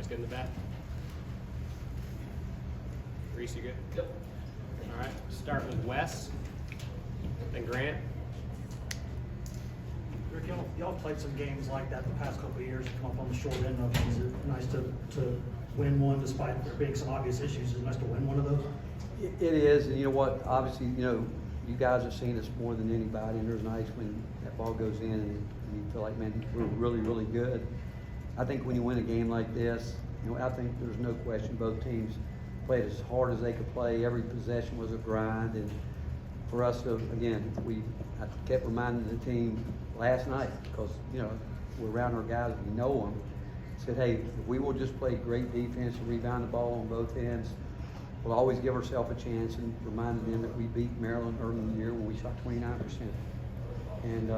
good in the back? Reese, you good? Yep. All right, start with Wes, then Grant. Rick, y'all played some games like that the past couple of years, come up on the short end of them. Is it nice to win one despite there being some obvious issues? Is it nice to win one of those? It is, and you know what, obviously, you guys have seen us more than anybody, and there's nights when that ball goes in and you feel like, man, we're really, really good. I think when you win a game like this, I think there's no question both teams played as hard as they could play. Every possession was a grind, and for us to, again, I kept reminding the team last night, because, we're around our guys, we know them, said, hey, if we will just play great defense and rebound the ball on both ends, we'll always give ourselves a chance, and reminded them that we beat Maryland early in the year when we shot 29%. And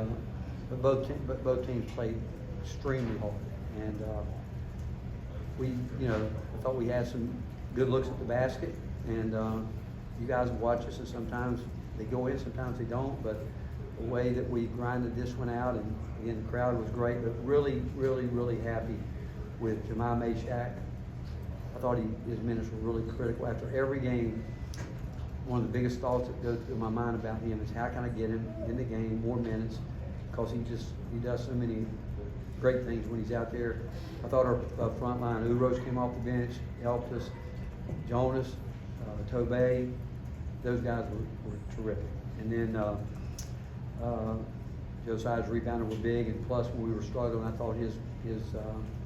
but both teams played extremely hard, and I thought we had some good looks at the basket, and you guys watch us, and sometimes they go in, sometimes they don't, but the way that we grinded this one out, and again, the crowd was great, but really, really, really happy with Jemai Mashak. I thought his minutes were really critical. After every game, one of the biggest thoughts that goes through my mind about him is how can I get him in the game, more minutes, because he does so many great things when he's out there. I thought our front line, Uros came off the bench, helped us. Jonas, Tobey, those guys were terrific. And then Josiah's rebounder were big, and plus when we were struggling, I thought his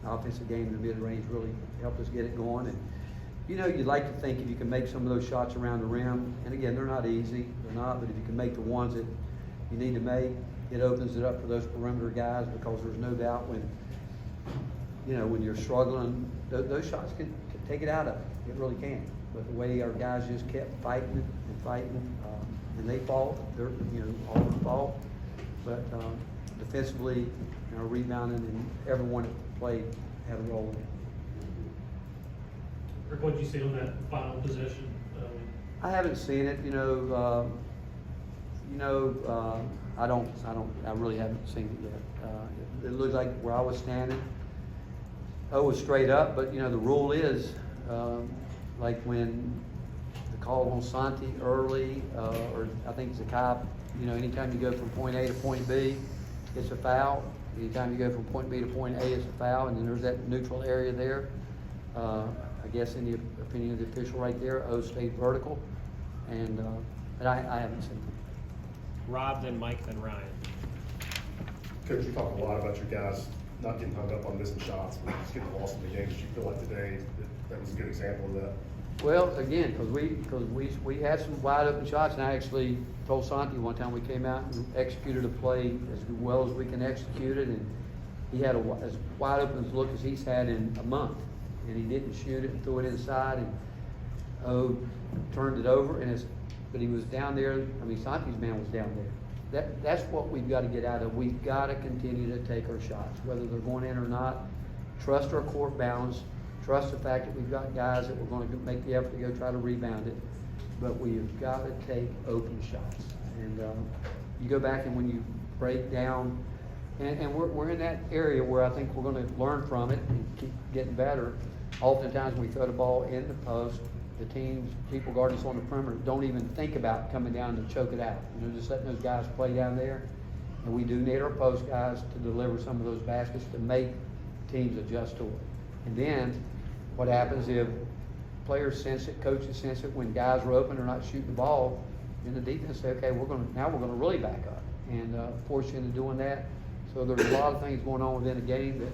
offensive game in the mid-range really helped us get it going. And you'd like to think if you can make some of those shots around the rim, and again, they're not easy, but if you can make the ones that you need to make, it opens it up for those perimeter guys, because there's no doubt when you're struggling, those shots can take it out of you. It really can. But the way our guys just kept fighting and fighting, and they fought, they're Auburn fought, but defensively, rebounding, and everyone that played had a role in it. Rick, what did you see on that final possession? I haven't seen it. I really haven't seen it yet. It looked like where I was standing, I was straight up, but the rule is, like when the call on Santi early, or I think Zakai, anytime you go from point A to point B, it's a foul. Anytime you go from point B to point A, it's a foul, and then there's that neutral area there. I guess in the opinion of the official right there, O stayed vertical, and but I haven't seen it. Rob, then Mike, then Ryan. Coach, you talk a lot about your guys not getting hung up on missing shots, but just getting lost in the game. Did you feel like today that was a good example of that? Well, again, because we had some wide open shots, and I actually told Santi one time we came out and executed a play as well as we can execute it, and he had as wide open a look as he's had in a month, and he didn't shoot it and threw it inside, and turned it over, but he was down there. I mean, Santi's man was down there. That's what we've got to get out of. We've got to continue to take our shots, whether they're going in or not. Trust our court balance. Trust the fact that we've got guys that we're going to make the effort to go try to rebound it. But we've got to take open shots. And you go back, and when you break down, and we're in that area where I think we're going to learn from it and keep getting better. Oftentimes when we throw the ball in the post, the people guarding us on the perimeter don't even think about coming down to choke it out. Just letting those guys play down there. And we do need our post guys to deliver some of those baskets to make teams adjust to it. And then what happens if players sense it, coaches sense it, when guys are open or not shooting the ball, then the defense say, okay, we're going to really back up and force you into doing that. So there's a lot of things going on within a game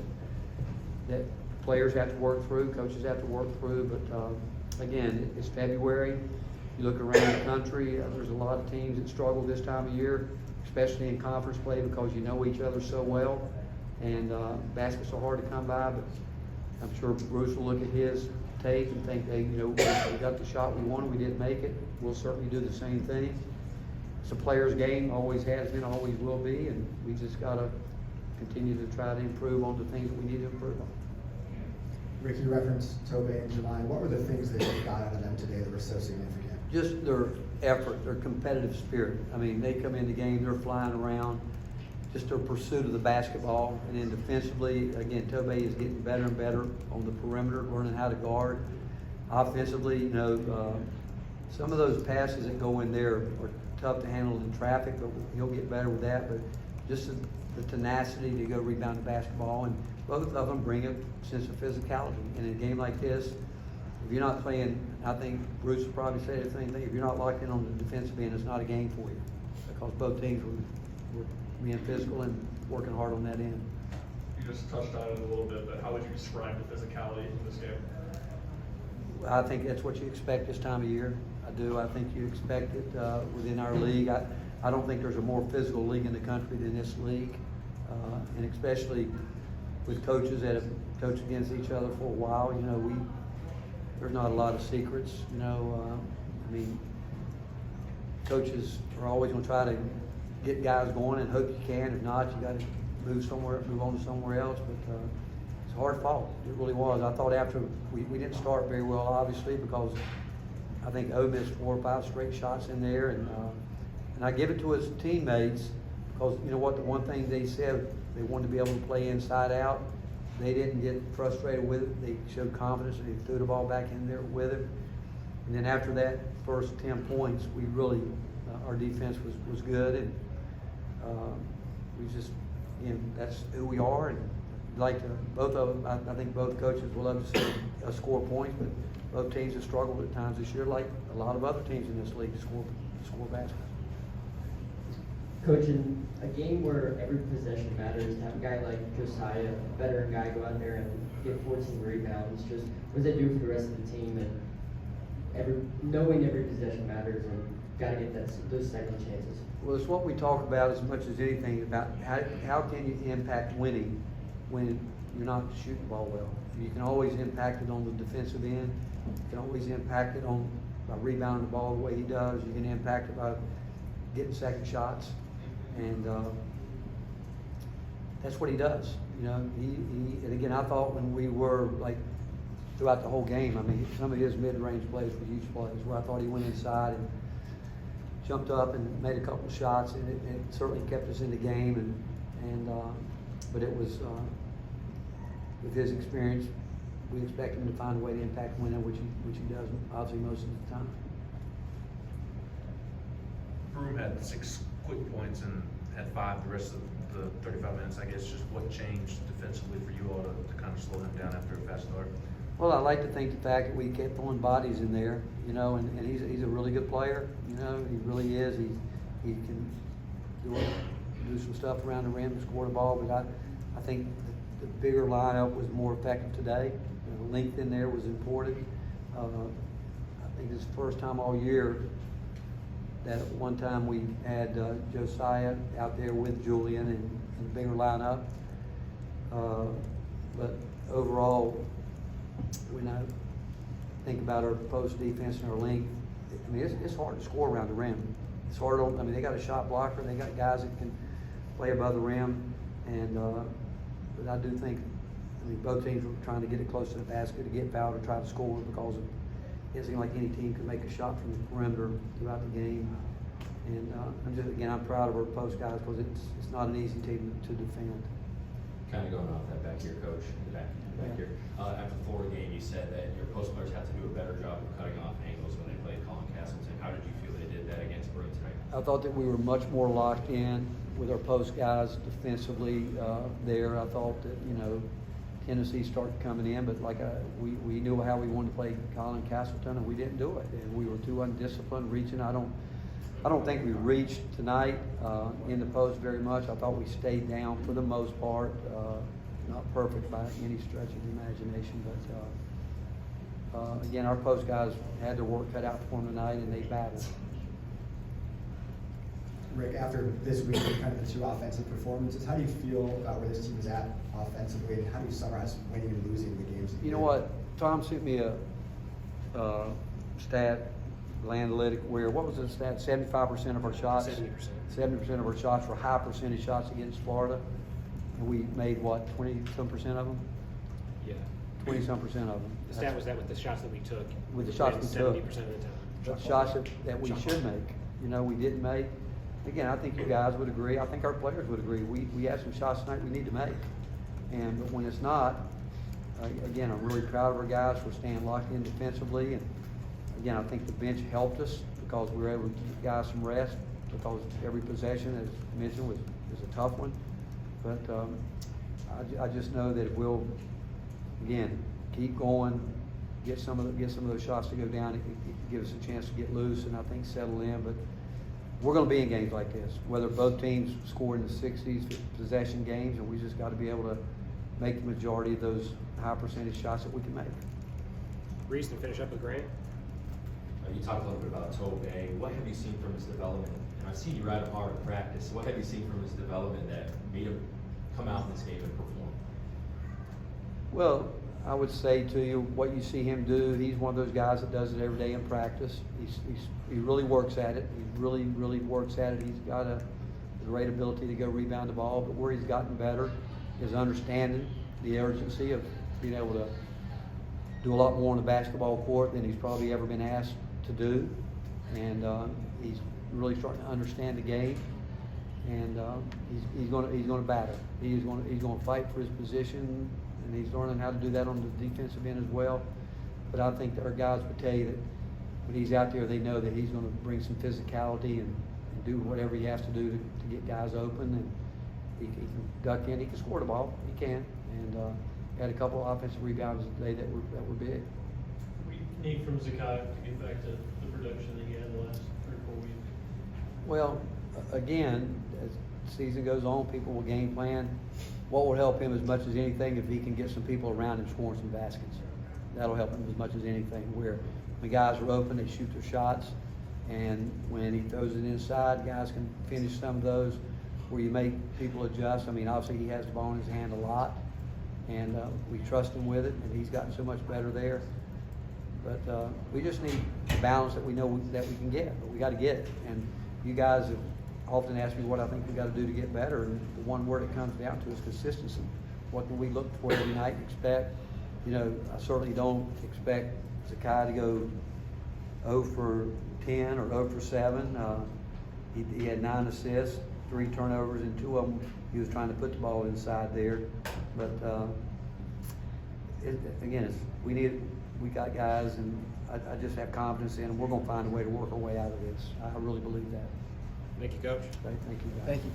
that players have to work through, coaches have to work through. But again, it's February. You look around the country, there's a lot of teams that struggle this time of year, especially in conference play, because you know each other so well. And baskets are hard to come by, but I'm sure Bruce will look at his tape and think, hey, we got the shot we wanted, we didn't make it. We'll certainly do the same thing. It's a player's game, always has been, always will be, and we just got to continue to try to improve on the things that we need to improve on. Rick, you referenced Tobey and Jemai. What were the things that you got out of them today that were so significant? Just their effort, their competitive spirit. I mean, they come in the game, they're flying around. just their pursuit of the basketball. And then defensively, again, Tobey is getting better and better on the perimeter, learning how to guard. Offensively, you know, some of those passes that go in there are tough to handle in traffic, but he'll get better with that. But just the tenacity to go rebound the basketball, and both of them bring a sense of physicality. And in a game like this, if you're not playing, I think Bruce will probably say the same thing, if you're not locked in on the defensive end, it's not a game for you. Because both teams were being physical and working hard on that end. You just touched on it a little bit, but how would you describe the physicality in this game? I think that's what you expect this time of year. I do. I think you expect it within our league. I don't think there's a more physical league in the country than this league. And especially with coaches that have coached against each other for a while, you know, there's not a lot of secrets, you know. I mean, coaches are always going to try to get guys going and hope you can. If not, you got to move on to somewhere else. But it's hard fought. It really was. I thought after we didn't start very well, obviously, because I think O missed 4 or 5 straight shots in there, and I give it to his teammates because you know what, the one thing they said, they wanted to be able to play inside out. They didn't get frustrated with it. They showed confidence and they threw the ball back in there with it. And then after that first 10 points, we really our defense was good, and we just, you know, that's who we are. And like both of them, I think both coaches will love to see us score points, but both teams have struggled at times this year, like a lot of other teams in this league, to score baskets. Coach, in a game where every possession matters, to have a guy like Josiah, a veteran guy, go out there and get 14 rebounds, just what does that do for the rest of the team? And knowing every possession matters and got to get those second chances. Well, it's what we talk about as much as anything about how can you impact winning when you're not shooting the ball well. You can always impact it on the defensive end. You can always impact it by rebounding the ball the way he does. You can impact it by getting second shots, and that's what he does. You know, and again, I thought when we were like throughout the whole game, I mean, some of his mid-range plays were huge plays where I thought he went inside and jumped up and made a couple of shots, and it certainly kept us in the game. But it was with his experience, we expect him to find a way to impact winning, which he does obviously most of the time. Broom had 6 quick points and had 5 the rest of the 35 minutes. I guess just what changed defensively for you all to kind of slow him down after a fast start? Well, I like to think the fact that we kept throwing bodies in there, you know, and he's a really good player, you know, he really is. He can do some stuff around the rim to score the ball, but I think the bigger lineup was more effective today. You know, length in there was important. I think this is the first time all year that at one time we had Josiah out there with Julian in a bigger lineup. But overall, when I think about our post defense and our length, I mean, it's hard to score around the rim. It's hard on, I mean, they got a shot blocker, they got guys that can play above the rim, and but I do think, I mean, both teams were trying to get it close to the basket to get fouled or try to score because it seemed like any team could make a shot from the perimeter throughout the game. And I'm proud of our post guys because it's not an easy team to defend. Kind of going off that back here, Coach, back here. After the Florida game, you said that your post players have to do a better job of cutting off angles when they played Colin Castleton. How did you feel they did that against Broome tonight? I thought that we were much more locked in with our post guys defensively there. I thought that, you know, Tennessee started coming in, but like we knew how we wanted to play Colin Castleton, and we didn't do it. And we were too undisciplined reaching. I don't think we reached tonight in the post very much. I thought we stayed down for the most part. Not perfect by any stretch of the imagination, but again, our post guys had their work cut out for them tonight, and they battled. Rick, after this week, kind of the 2 offensive performances, how do you feel about where this team is at offensively, and how do you summarize winning and losing the games? You know what? Tom sent me a stat, analytic, where, what was the stat? 75% of our shots? 70% of our shots were high percentage shots against Florida. And we made, what, 20-some% of them? Yeah. 20-some% of them. The stat was that with the shots that we took. With the shots we took. 70% of the time. The shots that we should make, you know, we didn't make. again, I think you guys would agree, I think our players would agree, we have some shots tonight we need to make. But when it's not, again, I'm really proud of our guys for staying locked in defensively. And again, I think the bench helped us because we were able to give guys some rest because every possession, as mentioned, was a tough one. But I just know that if we'll, again, keep going, get some of those shots to go down, it gives us a chance to get loose and I think settle in. But we're going to be in games like this, whether both teams score in the 60s possession games, and we just got to be able to make the majority of those high percentage shots that we can make. Reese, to finish up with Grant. You talked a little bit about Tobey. What have you seen from his development? And I've seen you ride him hard in practice. So what have you seen from his development that made him come out in this game and perform? Well, I would say to you, what you see him do, he's one of those guys that does it every day in practice. He really works at it. He really works at it. He's got a great ability to go rebound the ball, but where he's gotten better is understanding the urgency of being able to do a lot more on the basketball court than he's probably ever been asked to do. And he's really starting to understand the game. And he's going to battle. He's going to fight for his position, and he's learning how to do that on the defensive end as well. But I think that our guys would tell you that when he's out there, they know that he's going to bring some physicality and do whatever he has to do to get guys open. And he can duck in, he can score the ball, he can. And had a couple of offensive rebounds today that were big. We need from Zakai to get back to the production that he had the last 3 or 4 weeks. Well, again, as the season goes on, people will game plan. What will help him as much as anything if he can get some people around him scoring some baskets. That'll help him as much as anything. Where the guys are open, they shoot their shots, and when he throws it inside, guys can finish some of those. Where you make people adjust. I mean, obviously he has the ball in his hand a lot, and we trust him with it, and he's gotten so much better there. But we just need balance that we know that we can get, but we got to get it. And you guys have often asked me what I think we got to do to get better, and the one word it comes down to is consistency. What can we look for every night and expect? You know, I certainly don't expect Zakai to go 0 for 10 or 0 for 7. He had 9 assists, 3 turnovers, and 2 of them he was trying to put the ball inside there. But again, we got guys, and I just have confidence in them. We're going to find a way to work our way out of this. I really believe that. Thank you, Coach. Thank you, guys. Thank you.